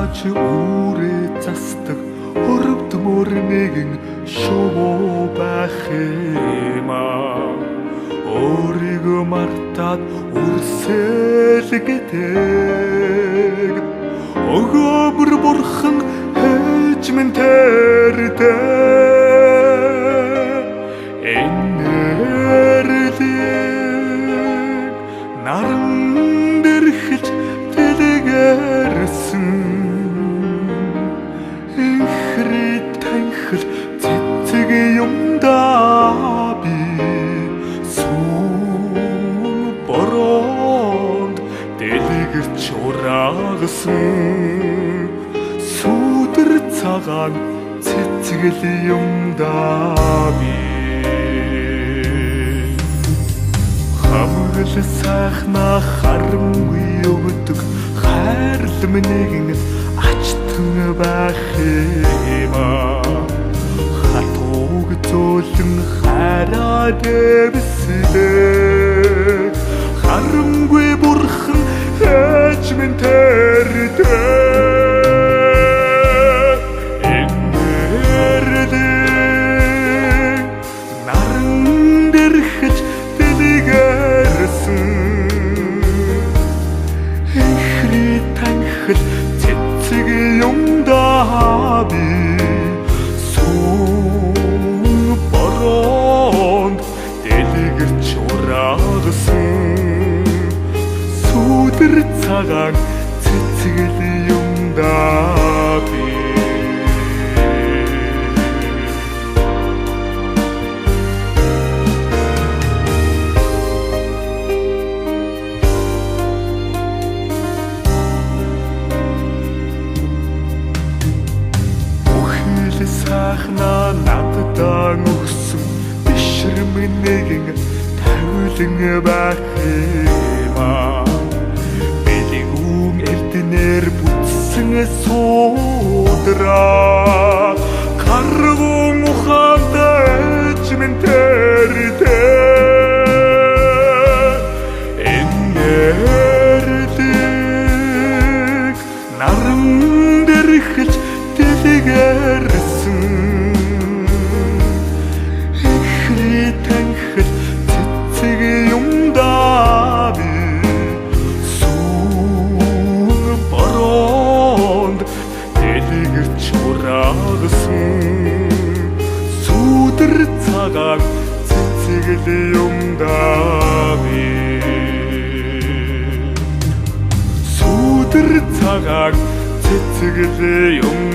Яаж үрээ застаг хөрөвд мөрнэгэн шуу байх юм аа. Өөрийгөө мартаад үрсэлгэдэг өгөөмөр бурхан хэж минь тэрдэг энэрлэг наран дэрхэж дэлгэрсэн ихрий танхил цэцэг юмдаа би бороонд дэлгэрч ураагсан сүдэр цагаан цэцгэл юмдаа би хамгал сайхна харамгүй өгдөг хайрлам нэгэн ачтан байх юм аа. Хатууг зөөлөн хараа дэвсдэг харамгүй бурхан хэж минь тэрдэг энэрлэг наран дэрхэж дэлгэрсэн ихрий танхил цэцэг юмдаа би бороонд дэлгэрч ураагсан сүдэр цагаан цэцгэл юмдаа би сайхна наддаа өгсөн бишрэм нэгэн тавилан байх юм аа. Бэлгүүн эрдэнэр бүтсэн суудраа каргун ухаандаж минь тэрдэг энэрлэг наран дэрхэж дэлгэрсэн ихрий танхил цэцэг юмдаа би бороонд дэлгэрч ураагсан сүдэр цагаан цэцгэл юмдаа би сүдэр цагаан цэцгэл юм